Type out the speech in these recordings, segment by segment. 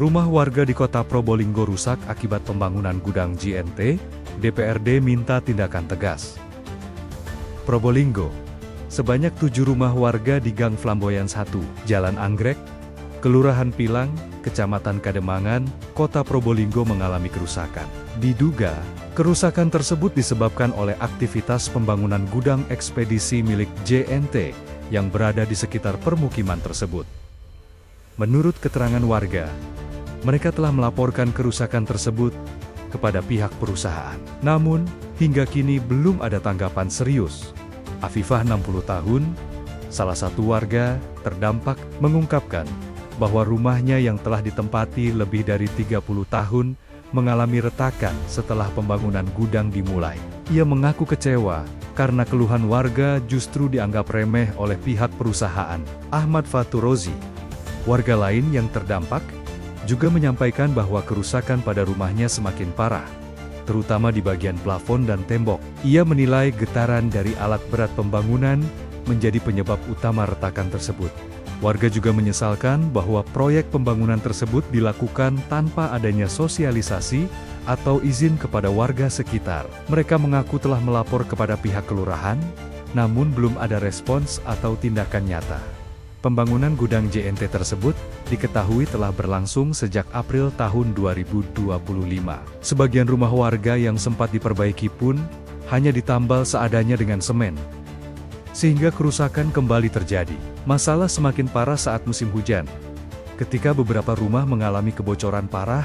Rumah warga di kota Probolinggo rusak akibat pembangunan gudang JNT, DPRD minta tindakan tegas. Probolinggo, sebanyak 7 rumah warga di Gang Flamboyan 1, Jalan Anggrek, Kelurahan Pilang, Kecamatan Kademangan, Kota Probolinggo mengalami kerusakan. Diduga, kerusakan tersebut disebabkan oleh aktivitas pembangunan gudang ekspedisi milik JNT yang berada di sekitar permukiman tersebut. Menurut keterangan warga, mereka telah melaporkan kerusakan tersebut kepada pihak perusahaan. Namun, hingga kini belum ada tanggapan serius. Afifah 60 tahun, salah satu warga terdampak, mengungkapkan bahwa rumahnya yang telah ditempati lebih dari 30 tahun mengalami retakan setelah pembangunan gudang dimulai. Ia mengaku kecewa karena keluhan warga justru dianggap remeh oleh pihak perusahaan. Ahmad Faturozi, warga lain yang terdampak, juga menyampaikan bahwa kerusakan pada rumahnya semakin parah, terutama di bagian plafon dan tembok. Ia menilai getaran dari alat berat pembangunan menjadi penyebab utama retakan tersebut. Warga juga menyesalkan bahwa proyek pembangunan tersebut dilakukan tanpa adanya sosialisasi atau izin kepada warga sekitar. Mereka mengaku telah melapor kepada pihak kelurahan, namun belum ada respons atau tindakan nyata. Pembangunan gudang JNT tersebut diketahui telah berlangsung sejak April tahun 2025. Sebagian rumah warga yang sempat diperbaiki pun hanya ditambal seadanya dengan semen, sehingga kerusakan kembali terjadi. Masalah semakin parah saat musim hujan, ketika beberapa rumah mengalami kebocoran parah,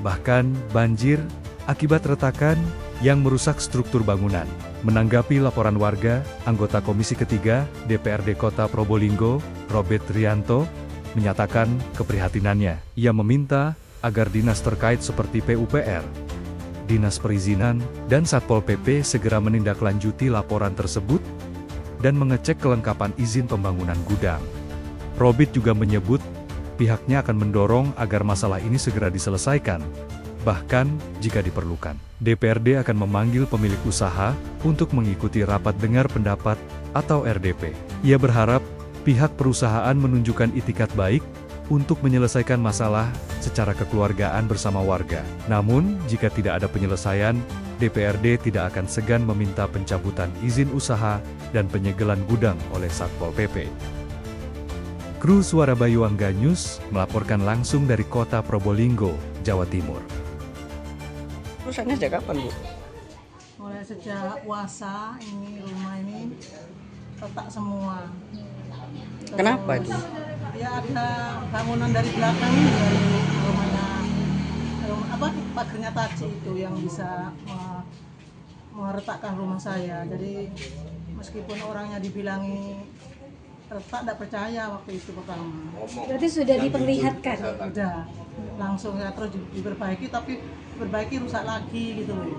bahkan banjir, akibat retakan yang merusak struktur bangunan. Menanggapi laporan warga, anggota Komisi Ketiga DPRD Kota Probolinggo, Robert Rianto, menyatakan keprihatinannya. Ia meminta agar dinas terkait seperti PUPR, Dinas Perizinan, dan Satpol PP segera menindaklanjuti laporan tersebut dan mengecek kelengkapan izin pembangunan gudang. Robert juga menyebut pihaknya akan mendorong agar masalah ini segera diselesaikan. Bahkan, jika diperlukan, DPRD akan memanggil pemilik usaha untuk mengikuti rapat dengar pendapat atau RDP. Ia berharap pihak perusahaan menunjukkan itikat baik untuk menyelesaikan masalah secara kekeluargaan bersama warga. Namun, jika tidak ada penyelesaian, DPRD tidak akan segan meminta pencabutan izin usaha dan penyegelan gudang oleh Satpol PP. Kru Suara Bayuangga News melaporkan langsung dari Kota Probolinggo, Jawa Timur. Rusaknya sejak kapan, Bu? Mulai sejak puasa, ini rumah ini retak semua. Kenapa itu? Ya ada bangunan dari belakang ini, dari rumahnya, pagernya Taci itu yang bisa meretakkan rumah saya. Jadi meskipun orangnya dibilangi retak, tidak percaya waktu itu pertama. Berarti sudah diperlihatkan? Sudah, langsung ya, terus diperbaiki, tapi diperbaiki rusak lagi gitu loh.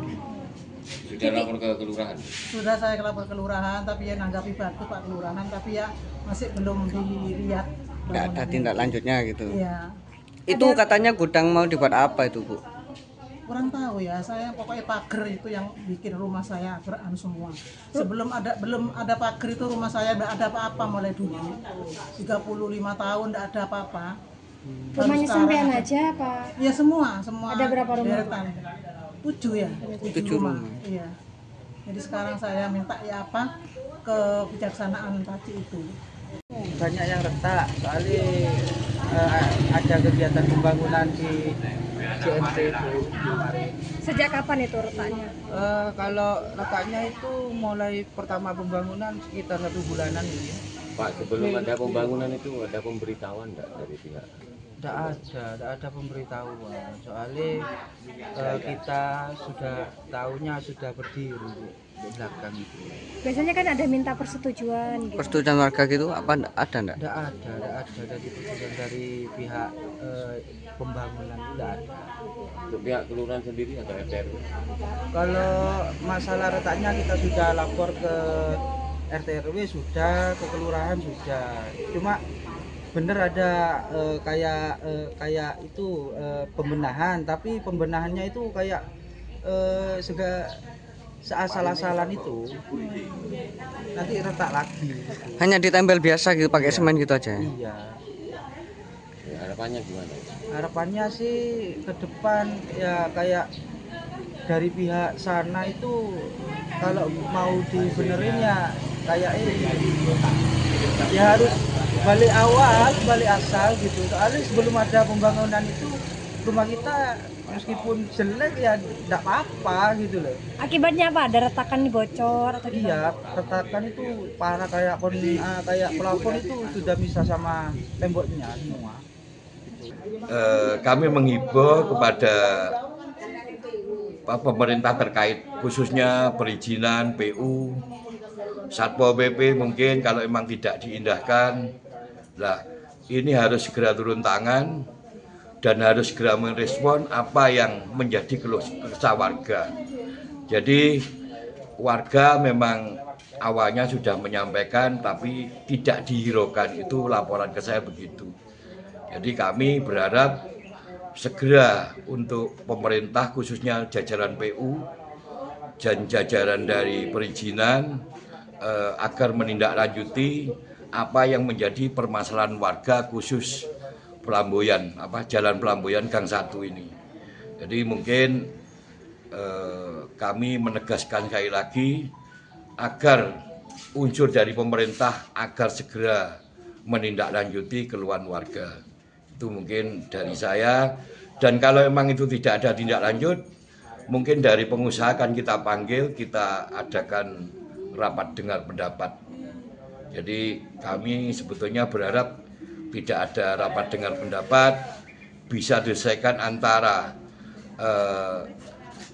Sudah lapor ke kelurahan? Sudah, saya lapor ke kelurahan, tapi ya nanggapi batu Pak Kelurahan, tapi ya masih belum dilihat. Nggak ada tindak lanjutnya gitu? Iya. Itu katanya gudang mau dibuat apa itu, Bu? Kurang tahu ya, saya pokoknya pagar itu yang bikin rumah saya beran semua. Belum ada pagar itu rumah saya nggak ada apa-apa mulai dulu. 35 tahun nggak ada apa-apa. Rumahnya sampean aja apa? Iya semua. Ada berapa rumah? Deretan. 7 ya. 7 rumah. Iya. Jadi sekarang saya minta ya apa kebijaksanaan tadi itu. Banyak yang retak, soalnya ada kegiatan pembangunan di JNT itu. Sejak kapan itu retaknya? Kalau retaknya itu mulai pertama pembangunan sekitar 1 bulanan gitu ya. Pak, sebelum ada pembangunan itu ada pemberitahuan enggak dari pihak? Tidak ada pemberitahuan. Soalnya kita sudah tahunya sudah berdiri di belakang itu. Biasanya kan ada minta persetujuan gitu. Persetujuan warga gitu apa ada enggak? Tidak ada dari persetujuan dari pihak pembangunan, tidak ada. Untuk pihak kelurahan sendiri atau RT? Kalau masalah retaknya kita sudah lapor ke RT RW, sudah ke kelurahan sudah. Cuma bener ada kayak itu pembenahan, tapi pembenahannya itu kayak seasal-asalan itu nanti retak lagi. Hanya ditempel biasa gitu pakai semen gitu aja. Iya. Ya, harapannya gimana? Harapannya sih ke depan ya kayak dari pihak sana itu kalau mau dibenerin ya kayak ini ya harus balik awal, balik asal gitu. Soalnya sebelum ada pembangunan itu rumah kita meskipun jelek ya tidak apa-apa gitu loh. Akibatnya apa? Ada retakan bocor atau gimana? Iya, retakan itu parah kayak kayak plafon itu sudah bisa sama temboknya semua. Kami menghimbau kepada pemerintah terkait khususnya perizinan PU, Satpol PP mungkin kalau memang tidak diindahkan, lah ini harus segera turun tangan dan harus segera merespon apa yang menjadi keluh kesah warga. Jadi warga memang awalnya sudah menyampaikan tapi tidak dihiraukan, itu laporan ke saya begitu. Jadi kami berharap segera untuk pemerintah khususnya jajaran PU dan jajaran dari perizinan agar menindaklanjuti apa yang menjadi permasalahan warga khusus Pelamboyan, Jalan Pelamboyan Gang 1 ini. Jadi mungkin kami menegaskan sekali lagi agar unsur dari pemerintah agar segera menindaklanjuti keluhan warga. Itu mungkin dari saya, dan kalau memang itu tidak ada tindak lanjut, mungkin dari pengusaha akan kita panggil, kita adakan rapat dengar pendapat. Jadi kami sebetulnya berharap tidak ada rapat dengar pendapat, bisa diselesaikan antara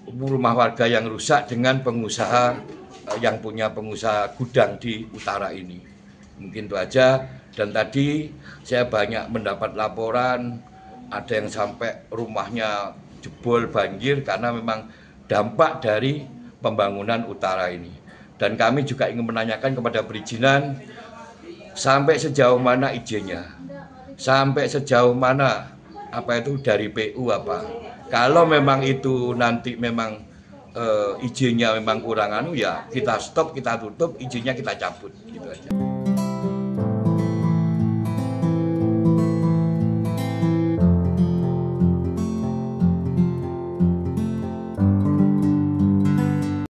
rumah warga yang rusak dengan pengusaha yang punya pengusaha gudang di utara ini. Mungkin itu aja. Dan tadi saya banyak mendapat laporan ada yang sampai rumahnya jebol banjir karena memang dampak dari pembangunan utara ini. Dan kami juga ingin menanyakan kepada perizinan sampai sejauh mana izinnya, sampai sejauh mana itu dari PU apa. Kalau memang itu nanti memang izinnya memang kurang ya kita stop, kita tutup, izinnya kita cabut gitu aja.